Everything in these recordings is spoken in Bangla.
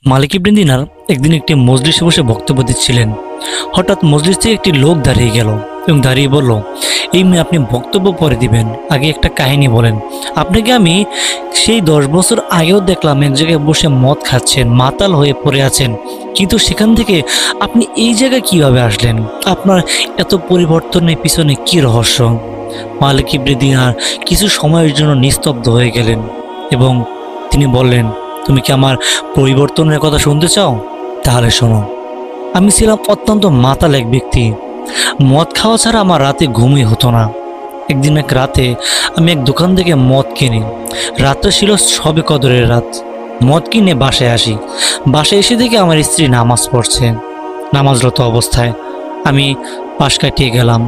মালিক ইবনে দিনার একদিন একটি মজলিসে বসে বক্তব্য দিচ্ছিলেন। হঠাৎ মজলিস থেকে একটি লোক দাঁড়িয়ে গেল এবং দাঁড়িয়ে বলল, এই মেয়ে আপনি বক্তব্য পরে দিবেন, আগে একটা কাহিনী বলেন। আপনাকে আমি সেই 10 বছর আগেও দেখলাম এক জায়গায় বসে মদ খাচ্ছেন, মাতাল হয়ে পড়ে আছেন, কিন্তু সেখান থেকে আপনি এই জায়গায় কিভাবে আসলেন? আপনার এত পরিবর্তনের পিছনে কি রহস্য? মালিক ইবনে দিনার কিছু সময়ের জন্য নিস্তব্ধ হয়ে গেলেন এবং তিনি বললেন, তুমি কি আমার পরিবর্তনের কথা শুনতে চাও? তাহলে শোনো। আমি ছিলাম অত্যন্ত মাতাল এক ব্যক্তি। মদ খাওয়া ছাড়া আমার রাতে ঘুমই হতো না। একদিন এক রাতে আমি এক দোকান থেকে মদ কিনি। রাতটা ছিল সবে কদরের রাত। মদ কিনে বাসায় আসি। বাসায় এসে দেখি আমার স্ত্রী নামাজ পড়ছে। নামাজরত অবস্থায় আমি পাশ কাটিয়ে গেলাম।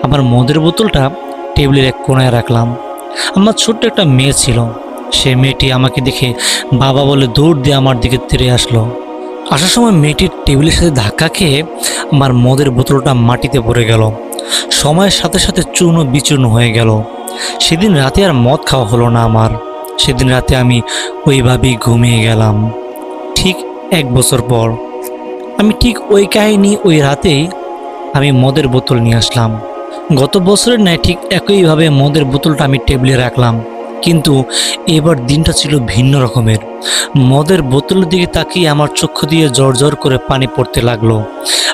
আমার মদের বোতলটা টেবিলের এক কোণায় রাখলাম। আমার ছোট্ট একটা মেয়ে ছিল। সে মেয়েটি আমাকে দেখে বাবা বলে দৌড় দিয়ে আমার দিকে তেড়ে আসলো। আসার সময় মেয়েটির টেবিলের সাথে ধাক্কা খেয়ে আমার মদের বোতলটা মাটিতে পড়ে গেল। সময়ের সাথে সাথে চূর্ণ বিচূর্ণ হয়ে গেল। সেদিন রাতে আর মদ খাওয়া হলো না আমার। সেদিন রাতে আমি ওইভাবেই ঘুমিয়ে গেলাম। ঠিক 1 বছর পর আমি ঠিক ওই কাহিনী, ওই রাতেই আমি মদের বোতল নিয়ে আসলাম। গত বছরের ন্যায় ঠিক একইভাবে মদের বোতলটা আমি টেবিলে রাখলাম, কিন্তু এবার দিনটা ছিল ভিন্ন রকমের। মদের বোতলের দিকে তাকিয়ে আমার চক্ষু দিয়ে জর জর করে পানি পড়তে লাগলো।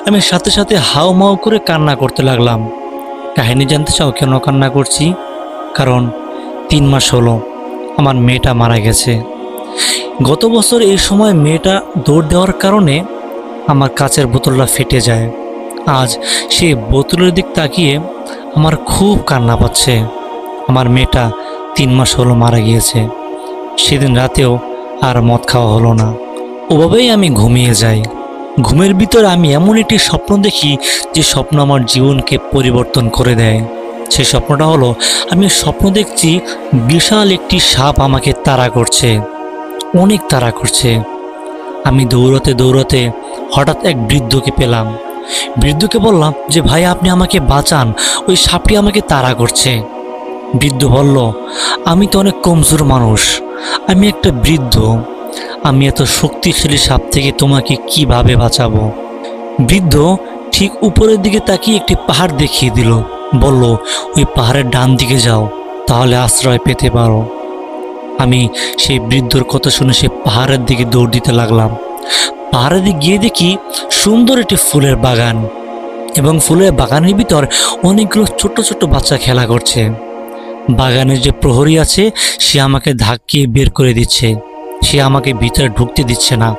আমি সাথে সাথে হাউমাউ করে কান্না করতে লাগলাম। কাহিনী জানতে চাও কেন কান্না করছি? কারণ 3 মাস হলো আমার মেয়েটা মারা গেছে। গত বছর এই সময় মেয়েটা দৌড় দেওয়ার কারণে আমার কাচের বোতলটা ফেটে যায়। আজ সেই বোতলের দিক তাকিয়ে আমার খুব কান্না পাচ্ছে। আমার মেয়েটা 3 মাস হলো মারা গিয়েছে। সেদিন রাতেও আর মদ খাওয়া হলো না। ওভাবেই আমি ঘুমিয়ে যাই। ঘুমের ভিতর আমি এমন একটি স্বপ্ন দেখি যে স্বপ্ন আমার জীবনকে পরিবর্তন করে দেয়। সেই স্বপ্নটা হলো, আমি স্বপ্ন দেখছি বিশাল একটি সাপ আমাকে তাড়া করছে, অনেক তাড়া করছে। আমি দৌড়াতে দৌড়াতে হঠাৎ এক বৃদ্ধকে পেলাম। বৃদ্ধকে বললাম যে, ভাই আপনি আমাকে বাঁচান, ওই সাপটি আমাকে তাড়া করছে। বৃদ্ধ বলল, আমি তো অনেক কমজোর মানুষ, আমি একটা বৃদ্ধ, আমি এত শক্তিশালী সাপ থেকে তোমাকে কিভাবে বাঁচাবো? বৃদ্ধ ঠিক উপরের দিকে তাকিয়ে একটি পাহাড় দেখিয়ে দিল। বলল, ওই পাহাড়ের ডান দিকে যাও, তাহলে আশ্রয় পেতে পারো। আমি সেই বৃদ্ধর কথা শুনে সে পাহাড়ের দিকে দৌড় দিতে লাগলাম। পাহাড়ের দিকে গিয়ে দেখি সুন্দর একটি ফুলের বাগান, এবং ফুলের বাগানের ভিতর অনেকগুলো ছোট ছোট বাচ্চা খেলা করছে। বাগানের যে প্রহরী আছে সে আমাকে ধাক্কিয়ে বের করে দিচ্ছে, সে আমাকে ভিতরে ঢুকতে দিচ্ছে না।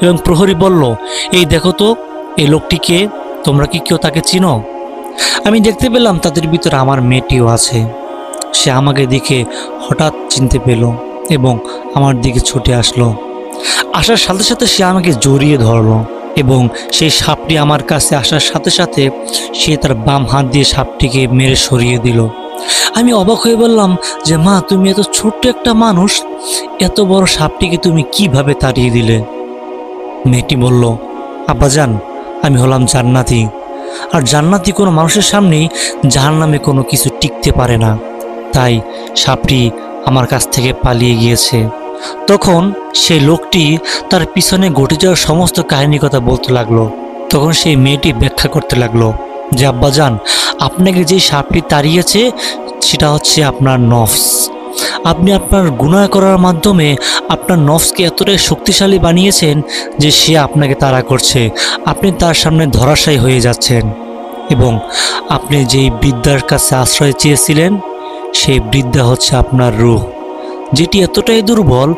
এবং প্রহরী বলল, এই দেখো তো, এই লোকটিকে, তোমরা কি কেউ তাকে চিনো? আমি দেখতে পেলাম তাদের ভিতরে আমার মেয়েটিও আছে। সে আমাকে দেখে হঠাৎ চিনতে পেল এবং আমার দিকে ছুটে আসলো। আসার সাথে সাথে সে আমাকে জড়িয়ে ধরলো এবং সেই সাপটি আমার কাছে আসার সাথে সাথে সে তার বাম হাত দিয়ে সাপটিকে মেরে সরিয়ে দিল। আমি অবাক হয়ে বললাম যে, মা তুমি এত ছোট্ট একটা মানুষ, এত বড় সাপটিকে তুমি কিভাবে তাড়িয়ে দিলে? মেয়েটি বলল, আব্বাজান, আমি হলাম জান্নাতি, আর জান্নাতি কোনো মানুষের সামনেই জাহান্নামে কোনো কিছু টিকতে পারে না, তাই সাপটি আমার কাছ থেকে পালিয়ে গিয়েছে। তখন সেই লোকটি তার পিছনে ঘটে যাওয়ার সমস্ত কাহিনীর কথা বলতে লাগলো। তখন সেই মেয়েটি ব্যাখ্যা করতে লাগলো যে, আব্বাজান, আপনাকে যে সাপটি তাড়িয়েছে সেটা হচ্ছে আপনার নফস। আপনি আপনার গুনাহ করার মাধ্যমে আপনার নফসকে এতটাই শক্তিশালী বানিয়েছেন যে সে আপনাকে তাড়া করছে। আপনি তার সামনে ধরাশায়ী হয়ে যাচ্ছেন, এবং আপনি যেই বৃদ্ধার কাছে আশ্রয় চেয়েছিলেন সেই বৃদ্ধা হচ্ছে আপনার রূহ, যেটি এতটাই দুর্বল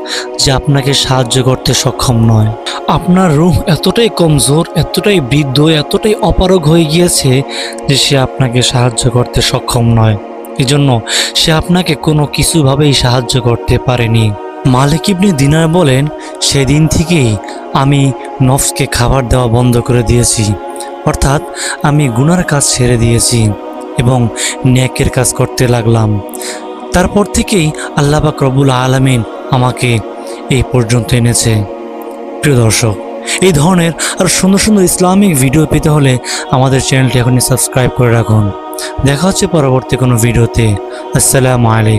যে আপনাকে সাহায্য করতে সক্ষম নয়। আপনার রূহ এতটাই কমজোর, এতটাই বৃদ্ধ, এতটাই অপারগ হয়ে গিয়েছে যে সে আপনাকে সাহায্য করতে সক্ষম নয়। এজন্য সে আপনাকে কোনো কিছুভাবেই সাহায্য করতে পারেনি। মালিক ইবনে দিনার বলেন, সেদিন থেকেই আমি নফসকে খাবার দেওয়া বন্ধ করে দিয়েছি, অর্থাৎ আমি গুনার কাজ ছেড়ে দিয়েছি এবং নেকের কাজ করতে লাগলাম। তারপর থেকেই আল্লাহ পাক রব্বুল আলামিন আমাকে এই পর্যন্ত এনেছে। প্রিয় দর্শক, এই ধরনের আর সুন্দর সুন্দর ইসলামিক ভিডিও পেতে হলে আমাদের চ্যানেলটি এখনই সাবস্ক্রাইব করে রাখুন। দেখা হচ্ছে পরবর্তী কোনো ভিডিওতে। আসসালামু আলাইকুম।